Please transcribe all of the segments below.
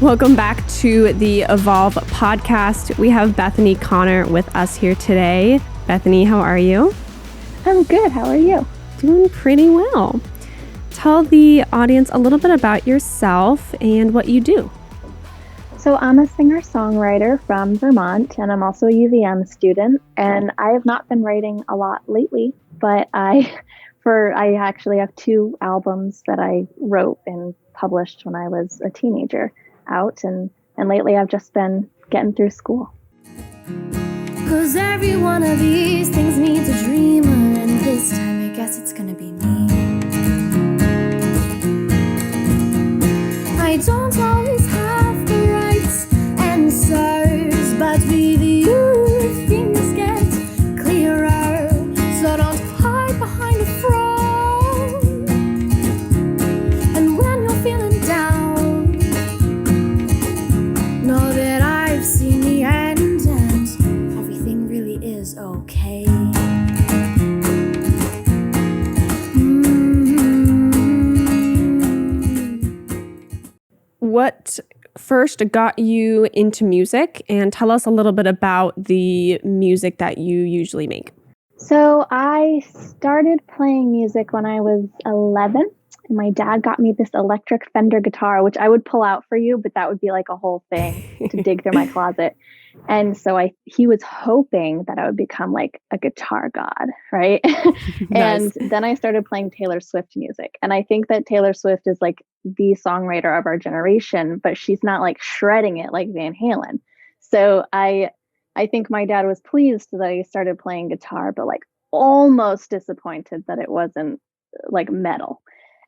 Welcome back to the Evolve Podcast. We have Bethany Conner with us here today. Bethany, how are you? I'm good. How are you? Doing pretty well. Tell the audience a little bit about yourself and what you do. So I'm a singer-songwriter from Vermont, and I'm also a UVM student. And I have not been writing a lot lately, but I actually have 2 albums that I wrote and published when I was a teenager out, and lately I've just been getting through school. 'Cause every one of these things needs a dreamer, and this time I guess it's gonna be me. I don't always have the right answers, but with you things get clearer, so don't hide behind a frown. And when you're feeling down, know that I've seen the end and everything really is okay. What first got you into music, and tell us a little bit about the music that you usually make. So I started playing music when I was 11, and my dad got me this electric Fender guitar, which I would pull out for you, but that would be like a whole thing to dig through my closet. And so he was hoping that I would become like a guitar god, right? Nice. And then I started playing Taylor Swift music. And I think that Taylor Swift is like the songwriter of our generation, but she's not like shredding it like Van Halen. So I think my dad was pleased that I started playing guitar, but like almost disappointed that it wasn't like metal.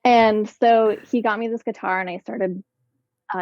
And so he got me this guitar, and I started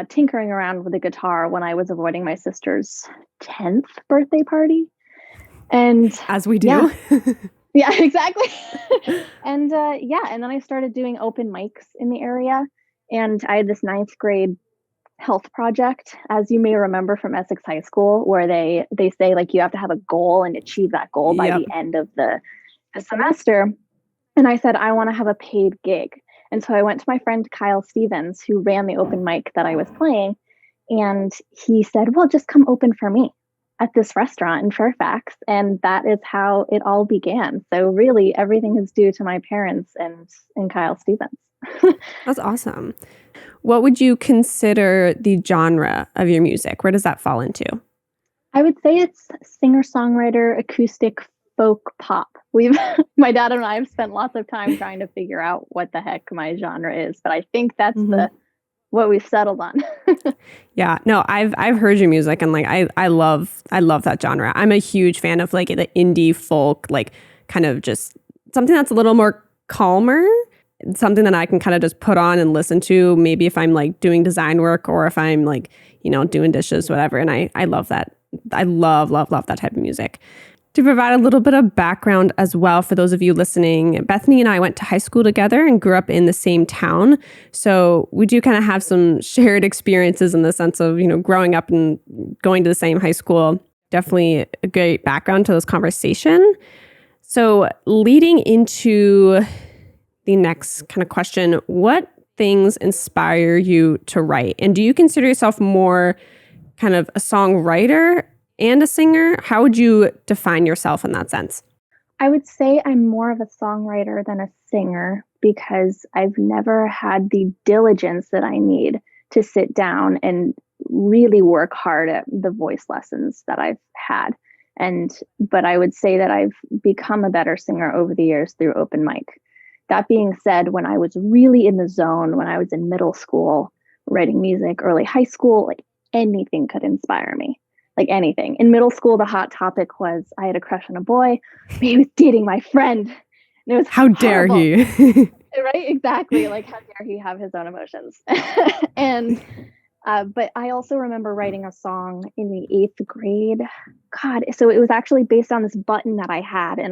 tinkering around with the guitar when I was avoiding my sister's 10th birthday party. And As we do. yeah, exactly. And then I started doing open mics in the area. And I had this 9th grade health project, as you may remember from Essex High School, where they say like you have to have a goal and achieve that goal by the end of the semester. And I said, I want to have a paid gig. And so I went to my friend Kyle Stevens, who ran the open mic that I was playing. And he said, well, just come open for me at this restaurant in Fairfax. And that is how it all began. So really everything is due to my parents and Kyle Stevens. That's awesome. What would you consider the genre of your music? Where does that fall into? I would say it's singer-songwriter, acoustic, folk pop. My dad and I have spent lots of time trying to figure out what the heck my genre is, but I think that's what we've settled on. Yeah, no, I've heard your music, and like I love that genre. I'm a huge fan of like the indie folk, like kind of just something that's a little more calmer, something that I can kind of just put on and listen to, maybe if I'm like doing design work or if I'm like, doing dishes, whatever. And I love that. I love that type of music. To provide a little bit of background as well for those of you listening, Bethany and I went to high school together and grew up in the same town. So we do kind of have some shared experiences in the sense of, growing up and going to the same high school. Definitely a great background to this conversation. So leading into the next kind of question, what things inspire you to write? And do you consider yourself more kind of a songwriter and a singer? How would you define yourself in that sense? I would say I'm more of a songwriter than a singer because I've never had the diligence that I need to sit down and really work hard at the voice lessons that I've had. But I would say that I've become a better singer over the years through open mic. That being said, when I was really in the zone, when I was in middle school, writing music, early high school, like anything could inspire me. Like anything. In middle school, the hot topic was I had a crush on a boy, but he was dating my friend. And it was how dare he? Right? Exactly. Like, how dare he have his own emotions? But I also remember writing a song in the 8th grade. God, so it was actually based on this button that I had. And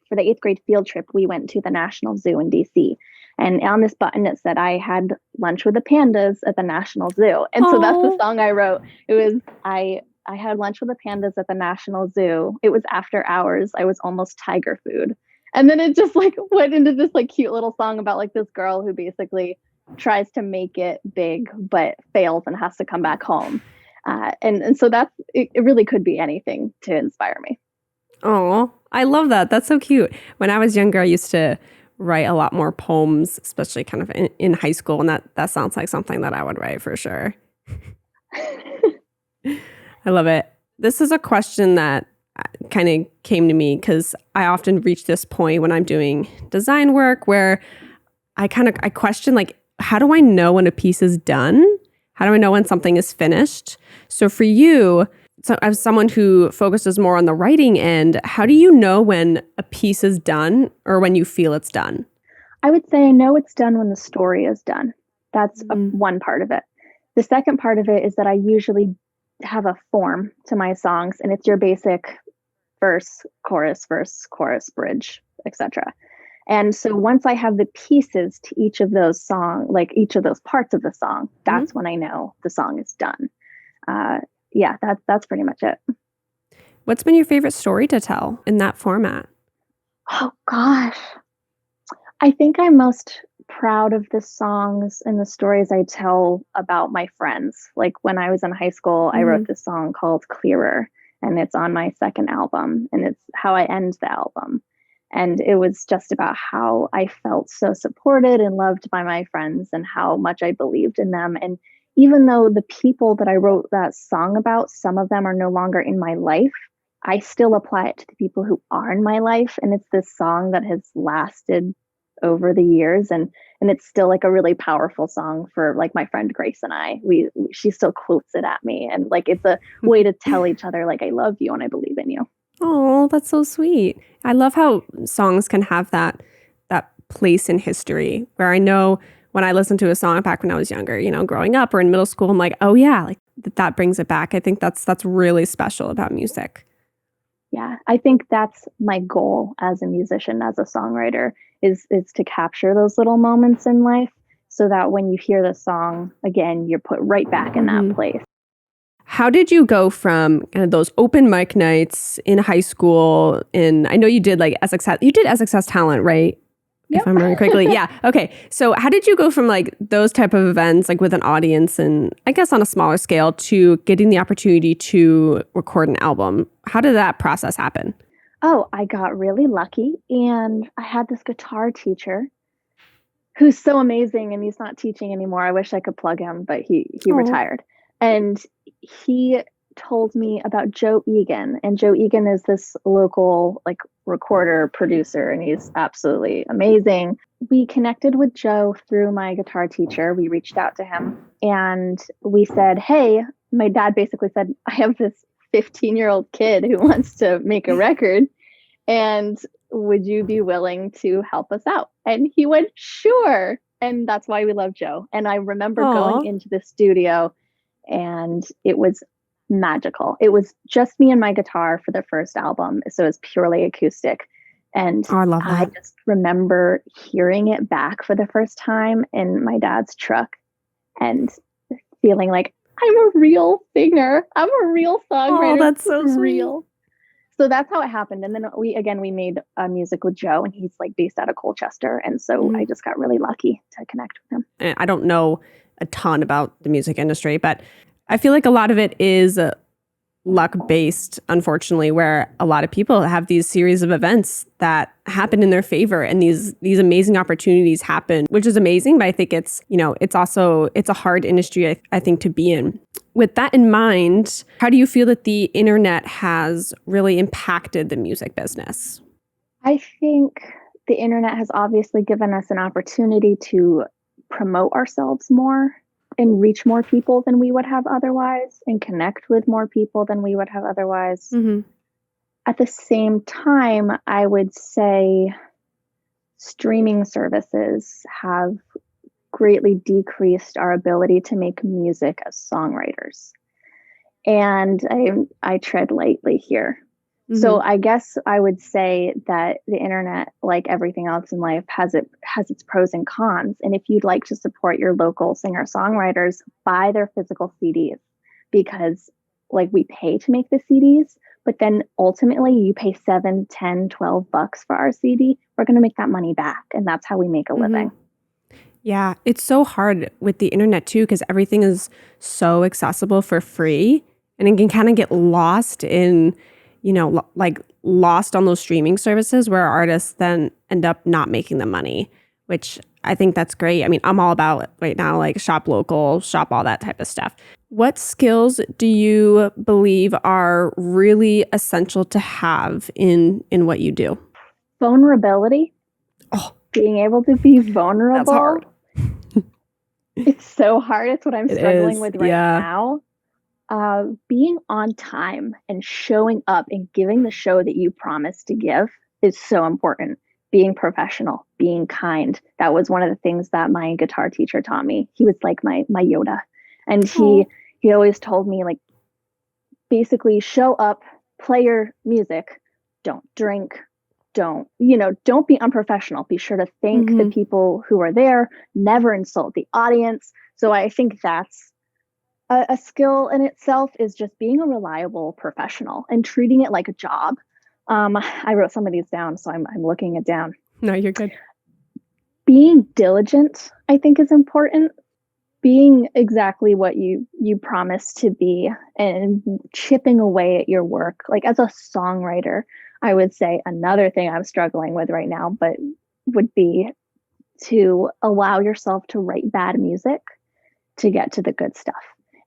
for the 8th grade field trip, we went to the National Zoo in DC. And on this button, it said, I had lunch with the pandas at the National Zoo. And so that's the song I wrote. It was, I had lunch with the pandas at the National Zoo. It was after hours. I was almost tiger food. And then it just like went into this like cute little song about like this girl who basically tries to make it big, but fails and has to come back home. And so it really could be anything to inspire me. Oh, I love that. That's so cute. When I was younger, I used to write a lot more poems, especially kind of in high school. And that sounds like something that I would write for sure. I love it. This is a question that kind of came to me because I often reach this point when I'm doing design work where I question, like, how do I know when a piece is done? How do I know when something is finished? So for you, so as someone who focuses more on the writing end, how do you know when a piece is done or when you feel it's done? I would say I know it's done when the story is done. That's one part of it. The second part of it is that I usually have a form to my songs, and it's your basic verse, chorus, bridge, etc. And so once I have the pieces to each of those each of those parts of the song, that's when I know the song is done. That's pretty much it. What's been your favorite story to tell in that format? Oh gosh. I think I'm most proud of the songs and the stories I tell about my friends. Like when I was in high school, I wrote this song called Clearer, and it's on my second album, and it's how I end the album. And it was just about how I felt so supported and loved by my friends and how much I believed in them. And even though the people that I wrote that song about, some of them are no longer in my life, I still apply it to the people who are in my life. And it's this song that has lasted over the years. And it's still like a really powerful song for like my friend Grace and I. She still quotes it at me. And like it's a way to tell each other, like, I love you and I believe in you. Oh, that's so sweet. I love how songs can have that place in history where I know when I listened to a song back when I was younger, growing up or in middle school, I'm like, oh yeah, like that brings it back. I think that's really special about music. Yeah, I think that's my goal as a musician, as a songwriter, is to capture those little moments in life so that when you hear the song again, you're put right back in that place. How did you go from kind of those open mic nights in high school? I know you did like SXS Talent, right? Yep. If I'm remembering correctly. Yeah. Okay. So how did you go from like those type of events, like with an audience and I guess on a smaller scale, to getting the opportunity to record an album? How did that process happen? Oh, I got really lucky, and I had this guitar teacher who's so amazing, and he's not teaching anymore. I wish I could plug him, but he retired. And he told me about Joe Egan, and Joe Egan is this local like recorder producer, and he's absolutely amazing. We connected with Joe through my guitar teacher. We reached out to him and we said, hey, my dad basically said, I have this 15-year-old kid who wants to make a record, and would you be willing to help us out? And he went, sure. And that's why we love Joe. And I remember going into the studio, and it was magical. It was just me and my guitar for the first album. So it was purely acoustic. And I love that. I just remember hearing it back for the first time in my dad's truck and feeling like I'm a real singer. I'm a real songwriter. Oh, that's so real. So that's how it happened. And then we made music with Joe, and he's like based out of Colchester. And so I just got really lucky to connect with him. I don't know a ton about the music industry, but I feel like a lot of it is luck-based, unfortunately, where a lot of people have these series of events that happen in their favor, and these amazing opportunities happen, which is amazing. But I think it's a hard industry, I think, to be in. With that in mind, how do you feel that the internet has really impacted the music business? I think the internet has obviously given us an opportunity to promote ourselves more and reach more people than we would have otherwise, and connect with more people than we would have otherwise. At the same time, I would say streaming services have greatly decreased our ability to make music as songwriters. And I tread lightly here. So I guess I would say that the internet, like everything else in life, has its pros and cons. And if you'd like to support your local singer-songwriters, buy their physical CDs, because like we pay to make the CDs, but then ultimately you pay $7, $10, $12 for our CD. We're going to make that money back. And that's how we make a living. Yeah, it's so hard with the internet too, because everything is so accessible for free, and it can kind of get lost in, like lost on those streaming services where artists then end up not making the money, which I think that's great. I mean, I'm all about it right now, like shop local, shop all that type of stuff. What skills do you believe are really essential to have in what you do? Vulnerability. Oh, being able to be vulnerable. that's hard. It's so hard. It's what I'm struggling with right Yeah. now. Being on time and showing up and giving the show that you promised to give is so important. Being professional, being kind. That was one of the things that my guitar teacher taught me. He was like my Yoda. And he always told me, like, basically show up, play your music, don't drink, don't be unprofessional. Be sure to thank the people who are there, never insult the audience. So I think that's a skill in itself, is just being a reliable professional and treating it like a job. I wrote some of these down, so I'm looking it down. No, you're good. Being diligent, I think, is important. Being exactly what you promised to be and chipping away at your work. Like, as a songwriter, I would say another thing I'm struggling with right now, but would be to allow yourself to write bad music to get to the good stuff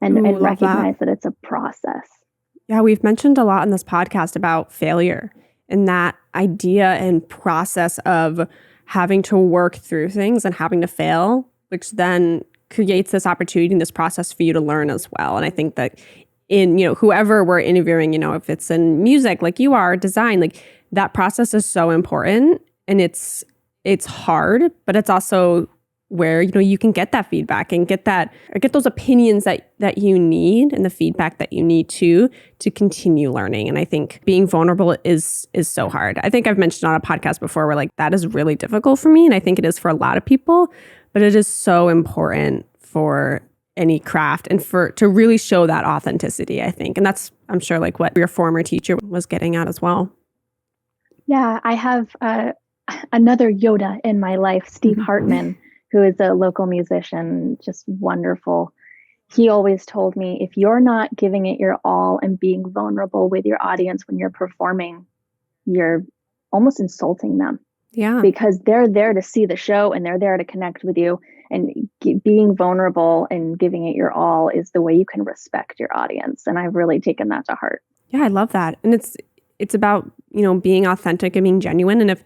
and recognize that it's a process. Yeah, we've mentioned a lot in this podcast about failure and that idea and process of having to work through things and having to fail, which then creates this opportunity and this process for you to learn as well. And I think that in, whoever we're interviewing, if it's in music like you are, design, like that process is so important, and it's hard, but it's also where, you can get that feedback and get those opinions that you need and the feedback that you need to continue learning. And I think being vulnerable is so hard. I think I've mentioned on a podcast before where like that is really difficult for me. And I think it is for a lot of people, but it is so important for any craft and to really show that authenticity, I think. And that's, I'm sure, like what your former teacher was getting at as well. Yeah, I have another Yoda in my life, Steve Hartman, who is a local musician, just wonderful. He always told me, if you're not giving it your all and being vulnerable with your audience when you're performing, you're almost insulting them. Yeah. Because they're there to see the show and they're there to connect with you. And being vulnerable and giving it your all is the way you can respect your audience. And I've really taken that to heart. Yeah, I love that. And it's about, being authentic and being genuine. And if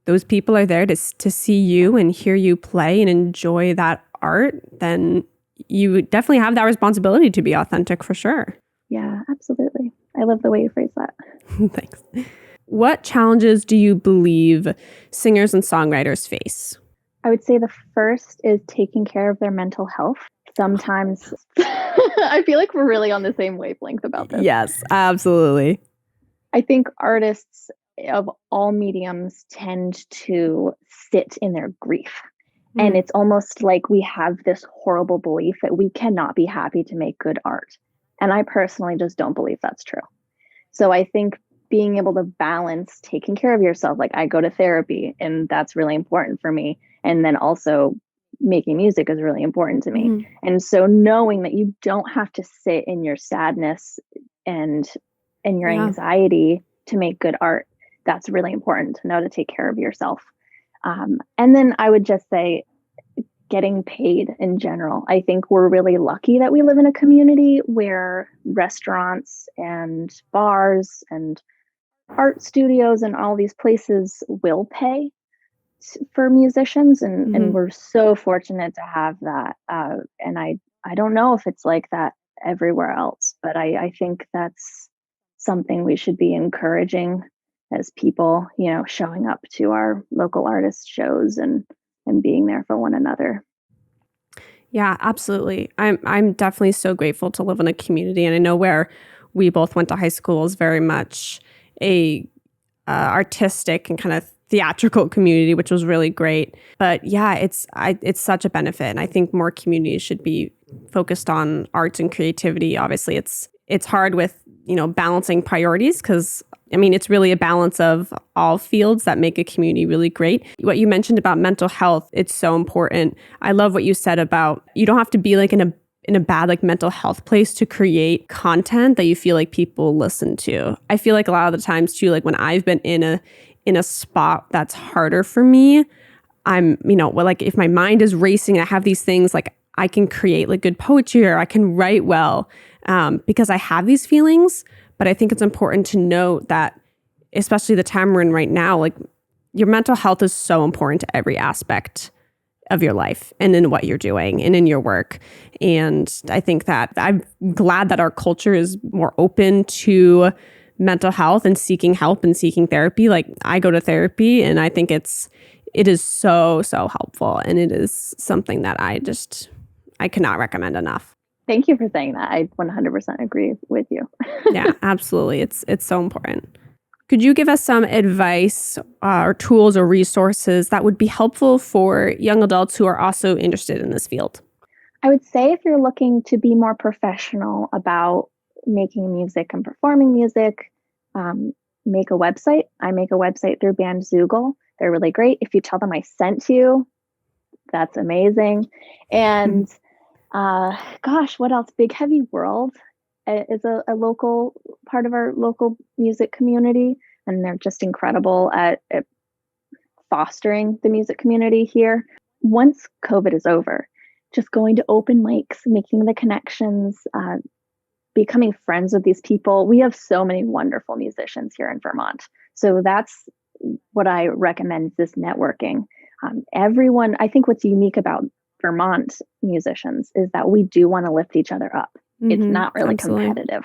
those people are there to see you and hear you play and enjoy that art, then you definitely have that responsibility to be authentic for sure. Yeah, absolutely. I love the way you phrase that. Thanks. What challenges do you believe singers and songwriters face? I would say the first is taking care of their mental health. Sometimes I feel like we're really on the same wavelength about this. Yes, absolutely. I think artists of all mediums tend to sit in their grief. And it's almost like we have this horrible belief that we cannot be happy to make good art. And I personally just don't believe that's true. So I think being able to balance taking care of yourself, like I go to therapy and that's really important for me. And then also making music is really important to me. And so knowing that you don't have to sit in your sadness and your anxiety to make good art, that's really important to know, to take care of yourself. And then I would just say getting paid in general. I think we're really lucky that we live in a community where restaurants and bars and art studios and all these places will pay for musicians. And we're so fortunate to have that. And I don't know if it's like that everywhere else, but I think that's something we should be encouraging as people, showing up to our local artist shows and being there for one another. Yeah, absolutely. I'm definitely so grateful to live in a community, and I know where we both went to high school is very much a artistic and kind of theatrical community, which was really great. But yeah, it's such a benefit, and I think more communities should be focused on arts and creativity. Obviously, it's hard with balancing priorities because I mean, it's really a balance of all fields that make a community really great. What you mentioned about mental health, it's so important. I love what you said about you don't have to be like in a bad like mental health place to create content that you feel like people listen to. I feel like a lot of the times too, like when I've been in a spot that's harder for me, I'm, like if my mind is racing, I have these things like I can create like good poetry or I can write well because I have these feelings. But I think it's important to note that, especially the time we're in right now, like your mental health is so important to every aspect of your life and in what you're doing and in your work. And I think that I'm glad that our culture is more open to mental health and seeking help and seeking therapy. Like I go to therapy and I think it is so, so helpful. And it is something that I cannot recommend enough. Thank you for saying that. I 100% agree with you. Yeah, absolutely. It's so important. Could you give us some advice or tools or resources that would be helpful for young adults who are also interested in this field? I would say if you're looking to be more professional about making music and performing music, make a website. I make a website through Bandzoogle. They're really great. If you tell them I sent you, that's amazing. And what else? Big Heavy World is a local part of our local music community, and they're just incredible at fostering the music community here. Once COVID is over, just going to open mics, making the connections, becoming friends with these people. We have so many wonderful musicians here in Vermont. So that's what I recommend, is this networking. Everyone, I think what's unique about Vermont musicians is that we do want to lift each other up. It's not really competitive.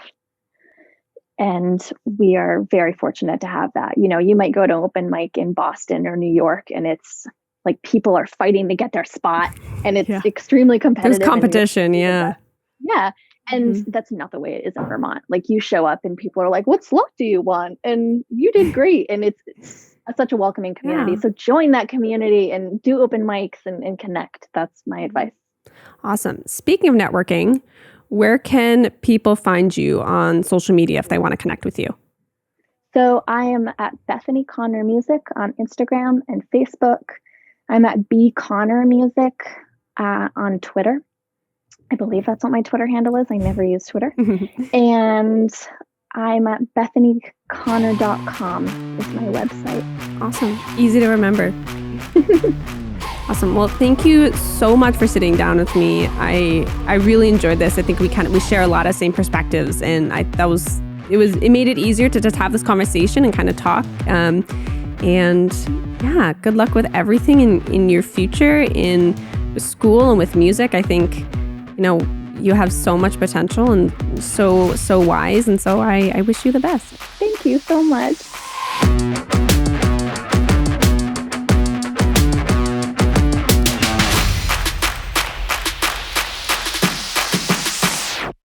And we are very fortunate to have that. You might go to open mic in Boston or New York and it's like people are fighting to get their spot and it's extremely competitive. There's competition, yeah. Yeah. And that's not the way it is in Vermont. Like you show up and people are like, what slot do you want? And you did great. And it's such a welcoming community. Yeah. So join that community and do open mics and connect. That's my advice. Awesome. Speaking of networking, where can people find you on social media if they want to connect with you? So I am at Bethany Conner Music on Instagram and Facebook. I'm at B Conner Music on Twitter. I believe that's what my Twitter handle is. I never use Twitter. And I'm at BethanyConner.com is my website. Awesome. Easy to remember. Awesome. Well, thank you so much for sitting down with me. I really enjoyed this. I think we share a lot of same perspectives, and it made it easier to just have this conversation and kind of talk. And yeah, good luck with everything in your future, in school and with music. I think, you have so much potential and so wise. And so I wish you the best. Thank you so much.